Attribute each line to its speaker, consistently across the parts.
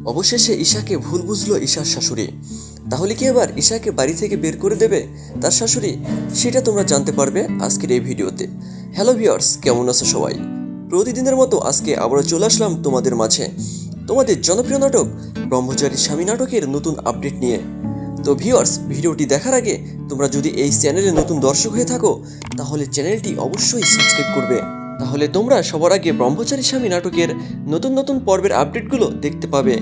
Speaker 1: অবশেষে ঈশাকে ভুল বুঝলো ঈশার শাশুড়ি। তাহলে কি এবার ঈশাকে বাড়ি থেকে বের করে দেবে তার শাশুড়ি? সেটা তোমরা জানতে পারবে আজকের এই ভিডিওতে। হ্যালো ভিউয়ার্স, কেমন আছো সবাই? প্রতিদিনের মতো আজকে আবারও চলে আসলাম তোমাদের মাঝে তোমাদের জনপ্রিয় নাটক ব্রহ্মচারী স্বামী নাটকের নতুন আপডেট নিয়ে। তো ভিউয়ার্স, ভিডিওটি দেখার আগে তোমরা যদি এই চ্যানেলে নতুন দর্শক হয়ে থাকো তাহলে চ্যানেলটি অবশ্যই সাবস্ক্রাইব করবে, তাহলে তোমরা সবার আগে ব্রহ্মচারী স্বামী নাটকের নতুন নতুন পর্বের আপডেটগুলো দেখতে পাবে।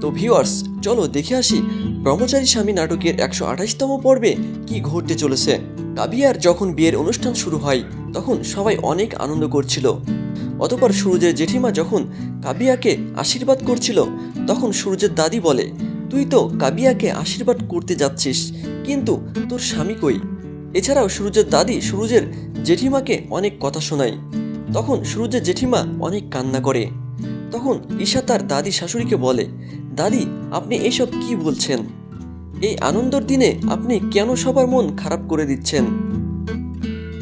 Speaker 1: তো ভিউয়ার্স, চলো দেখে আসি ব্রহ্মচারী স্বামী নাটকের 128তম পর্বে কি ঘটতে চলেছে। কাবিয়ার যখন বিয়ের অনুষ্ঠান শুরু হয় তখন সবাই অনেক আনন্দ করছিল। অতঃপর সুরজের জেঠিমা যখন কাবিয়াকে আশীর্বাদ করছিল তখন সুরজের দাদি বলে, তুই তো কাবিয়াকে আশীর্বাদ করতে যাচ্ছিস, কিন্তু তোর স্বামী কই? এছাড়াও সুরজের দাদি সুরজের জেঠিমাকে অনেক কথা শোনায়। তখন সুরজের জেঠিমা অনেক কান্না করে। তখন ঈশা তার দাদি শাশুড়িকে বলে, দাদি, আপনি এসব কি বলছেন? এই আনন্দের দিনে আপনি কেন সবার মন খারাপ করে দিচ্ছেন?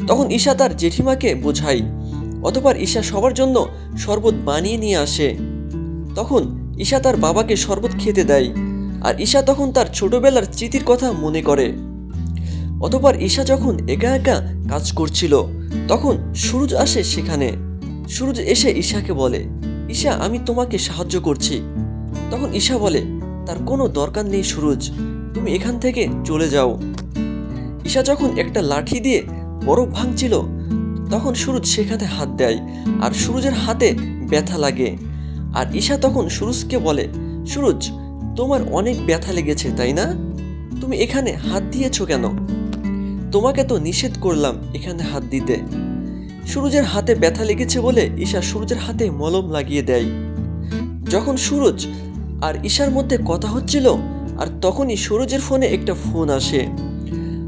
Speaker 1: তখন ঈশা তার জেঠিমাকে বোঝায়। অতঃপর ঈশা সবার জন্য শরবত বানিয়ে নিয়ে আসে। তখন ঈশা তার বাবাকে শরবত খেতে দেয়, আর ঈশা তখন তার ছোটবেলার স্মৃতির কথা মনে করে। অতঃপর ঈশা যখন একা একা কাজ করছিল তখন সুরজ আসে সেখানে। সুরজ এসে ঈশাকে বলে, ঈশা, আমি তোমাকে সাহায্য করছি। তখন ঈশা বলে, তার কোনো দরকার নেই সুরজ, তুমি এখান থেকে চলে যাও। ঈশা যখন একটা লাঠি দিয়ে বরফ ভাঙছিল তখন সুরজ সেখানে হাত দেয়, আর সুরজের হাতে ব্যথা লাগে। আর ঈশা তখন সুরজকে বলে, সুরজ, তোমার অনেক ব্যথা লেগেছে তাই না? তুমি এখানে হাত দিয়েছো কেন? তোমাকে তো নিষেধ করলাম এখানে হাত দিতে। সুরজের হাতে ব্যথা লেগেছে বলে ঈশা সুরজের হাতে মলম লাগিয়ে দেয়। যখন সুরজ আর ঈশার মধ্যে কথা হচ্ছিল আর তখনই সুরজের ফোনে একটা ফোন আসে,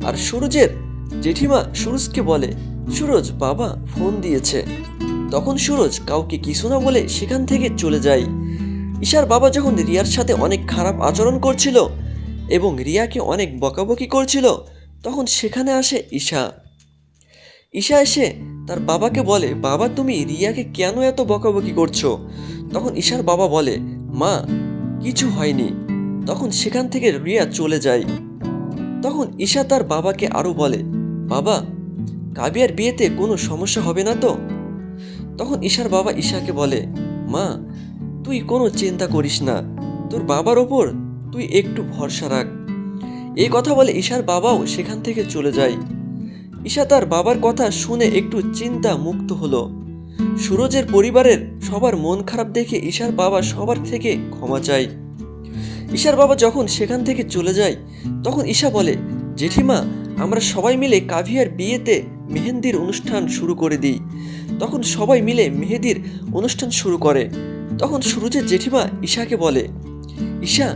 Speaker 1: আর সুরজের জেঠিমা সুরজকে বলে, সুরজ, বাবা ফোন দিয়েছে। তখন সুরজ কাউকে কিছু না বলে সেখান থেকে চলে যায়। ঈশার বাবা যখন রিয়ার সাথে অনেক খারাপ আচরণ করছিল এবং রিয়াকে অনেক বকাবকি করছিল তখন সেখানে আসে ঈশা। ঈশা এসে তার বাবাকে বলে, বাবা, তুমি রিয়াকে কেন এত বকাবকি করছো? তখন ঈশার বাবা বলে, মা, কিছু হয়নি। তখন সেখান থেকে রিয়া চলে যায়। তখন ঈশা তার বাবাকে আরো বলে, বাবা, কাবিয়ার বিয়েতে কোনো সমস্যা হবে না তো? তখন ঈশার বাবা ঈশাকে বলে, মা, তুই কোনো চিন্তা করিস না, তোর বাবার ওপর তুই একটু ভরসা রাখ। এই কথা বলে ঈশার বাবাও সেখান থেকে চলে যায়। ঈশা তার বাবার কথা শুনে একটু চিন্তা মুক্ত হলো। সুরজের পরিবারের সবার মন খারাপ দেখে ঈশার বাবা সবার থেকে ক্ষমা চায়। ঈশার বাবা যখন সেখান থেকে চলে যায় তখন ঈশা বলে, জেঠিমা, আমরা সবাই মিলে কাভিয়ার বিয়েতে মেহেন্দির অনুষ্ঠান শুরু করে দিই। তখন সবাই মিলে মেহেদির অনুষ্ঠান শুরু করে। তখন সুরজের জেঠিমা ঈশাকে বলে, ঈশা,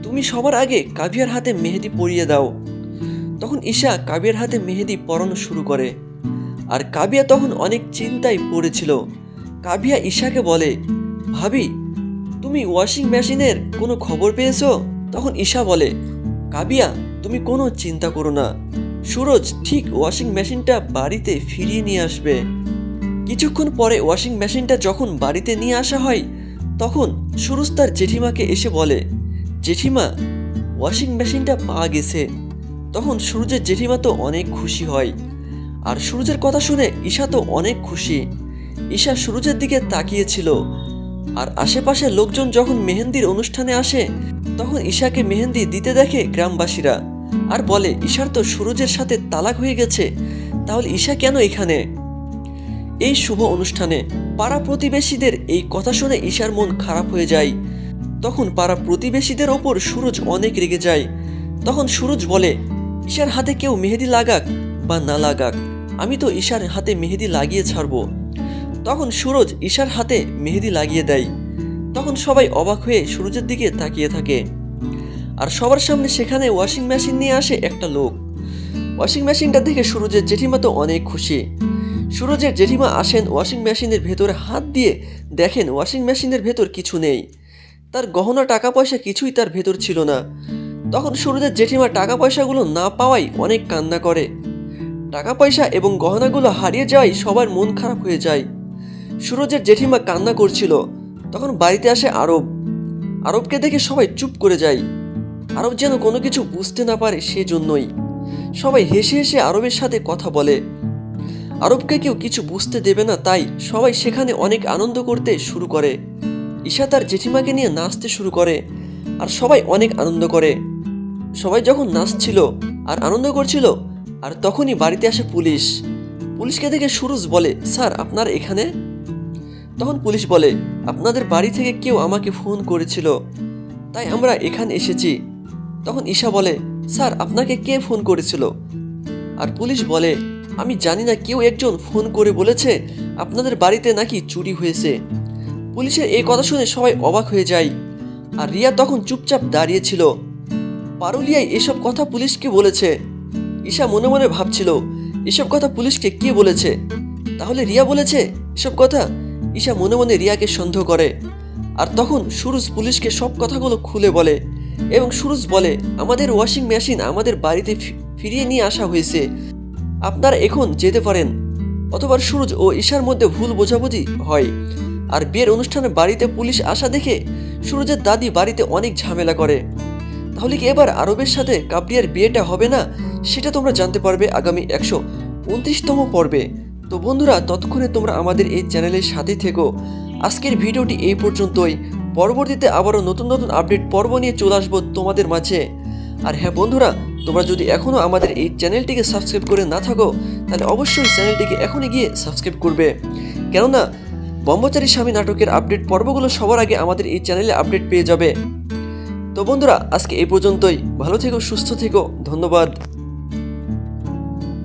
Speaker 1: তুমি সবার আগে কাভিয়ার হাতে মেহেদি পরিয়ে দাও। তখন ঈশা কাবিয়ার হাতে মেহেদি পরানো শুরু করে। আর কাবিয়া তখন অনেক চিন্তায় পড়েছিল। কাবিয়া ঈশাকে বলে, ভাবি, তুমি ওয়াশিং মেশিনের কোনো খবর পেয়েছো? তখন ঈশা বলে, কাবিয়া, তুমি কোনো চিন্তা করো না, সুরজ ঠিক ওয়াশিং মেশিনটা বাড়িতে ফিরিয়ে নিয়ে আসবে। কিছুক্ষণ পরে ওয়াশিং মেশিনটা যখন বাড়িতে নিয়ে আসা হয় তখন সুরজ তার জেঠিমাকে এসে বলে, জেঠিমা, ওয়াশিং মেশিনটা পাওয়া গেছে। তখন সুরজের জেঠিমা তো অনেক খুশি হয়, আর সুরজের কথা শুনে ঈশা তো অনেক খুশি। ঈশা সুরজের দিকে তাকিয়েছিল, আর আশেপাশের লোকজন যখন মেহেন্দির অনুষ্ঠানে আসে তখন ঈশাকে মেহেন্দি দিতে দেখে গ্রামবাসীরা, আর বলে, ঈশার তো সুরজের সাথে তালাক হয়ে গেছে, তাহলে ঈশা কেন এখানে? এই শুভ অনুষ্ঠানে পাড়া প্রতিবেশীদের এই কথা শুনে ঈশার মন খারাপ হয়ে যায়। তখন পাড়া প্রতিবেশীদের ওপর সুরজ অনেক রেগে যায়। তখন সুরজ বলে, ঈশার হাতে কেউ মেহেদি লাগাক বা না লাগাক, আমি তো ঈশার হাতে মেহেদি লাগিয়ে ছাড়বো। তখন সুরজ ঈশার হাতে মেহেদি লাগিয়ে দেয়। তখন সবাই অবাক হয়ে সুরজের দিকে তাকিয়ে থাকে। আর সবার সামনে সেখানে ওয়াশিং মেশিন নিয়ে আসে একটা লোক। ওয়াশিং মেশিনটা দেখে সুরজের জেঠিমা তো অনেক খুশি। সুরজের জেঠিমা আসেন ওয়াশিং মেশিনের ভেতরে হাত দিয়ে দেখেন ওয়াশিং মেশিনের ভেতর কিছু নেই। তার গহনা টাকা পয়সা কিছুই তার ভেতর ছিল না। তখন সুরজের জেঠিমা টাকা পয়সাগুলো না পাওয়াই অনেক কান্না করে। টাকা পয়সা এবং গহনাগুলো হারিয়ে যাওয়ায় সবার মন খারাপ হয়ে যায়। সুরজের জেঠিমা কান্না করছিল। তখন বাড়িতে আসে আরব। আরবকে দেখে সবাই চুপ করে যায়। আরব যেন কোনো কিছু বুঝতে না পারে, সেজন্যই সবাই হেসে হেসে আরবের সাথে কথা বলে। আরবকে কেউ কিছু বুঝতে দেবে না, তাই সবাই সেখানে অনেক আনন্দ করতে শুরু করে। ঈশা তার জেঠিমাকে নিয়ে নাচতে শুরু করে আর সবাই অনেক আনন্দ করে। সবাই যখন নাচছিল আর আনন্দ করছিল, আর তখনই বাড়িতে আসে পুলিশ। পুলিশকে দেখে সুরজ বলে, স্যার আপনার এখানে? তখন পুলিশ বলে, আপনাদের বাড়ি থেকে কেউ আমাকে ফোন করেছিল, তাই আমরা এখানে এসেছি। তখন ঈশা বলে, স্যার আপনাকে কে ফোন করেছিল? আর পুলিশ বলে, আমি জানি না, কেউ একজন ফোন করে বলেছে আপনাদের বাড়িতে নাকি চুরি হয়েছে। পুলিশের এই কথা শুনে সবাই অবাক হয়ে যায়। আর রিয়া তখন চুপচাপ দাঁড়িয়েছিল। পারুলিয়ায় এসব কথা পুলিশকে বলেছে। ঈশা মনে মনে ভাবছিল, এসব কথা পুলিশকে কে বলেছে? তাহলে রিয়া বলেছে এসব কথা? ঈশা মনে মনে রিয়াকে সন্দেহ করে। আর তখন সুরজ পুলিশকে সব কথাগুলো খুলে বলে এবং সুরজ বলে, আমাদের ওয়াশিং মেশিন আমাদের বাড়িতে ফিরিয়ে নিয়ে আসা হয়েছে, আপনারা এখন যেতে পারেন। অতবার সুরজ ও ঈশার মধ্যে ভুল বোঝাবুঝি হয়। আর বিয়ের অনুষ্ঠানে বাড়িতে পুলিশ আসা দেখে সুরজের দাদি বাড়িতে অনেক ঝামেলা করে। তাহলে কি এবার আরবের সাথে কাবরিয়ার বিয়েটা হবে না? সেটা তোমরা জানতে পারবে আগামী 129তম পর্বে। তো বন্ধুরা, ততক্ষণে তোমরা আমাদের এই চ্যানেলের সাথে থেকো। আজকের ভিডিওটি এই পর্যন্তই। পরবর্তীতে আবারও নতুন নতুন আপডেট পর্ব নিয়ে চলে আসবো তোমাদের মাঝে। আর হ্যাঁ বন্ধুরা, তোমরা যদি এখনও আমাদের এই চ্যানেলটিকে সাবস্ক্রাইব করে না থাকো, তাহলে অবশ্যই চ্যানেলটিকে এখনই গিয়ে সাবস্ক্রাইব করবে। কেননা ব্রহ্মচারী স্বামী নাটকের আপডেট পর্বগুলো সবার আগে আমাদের এই চ্যানেলে আপডেট পেয়ে যাবে। তো বন্ধুরা, আজকে এই পর্যন্তই। ভালো থেকো, সুস্থ থেকো, ধন্যবাদ।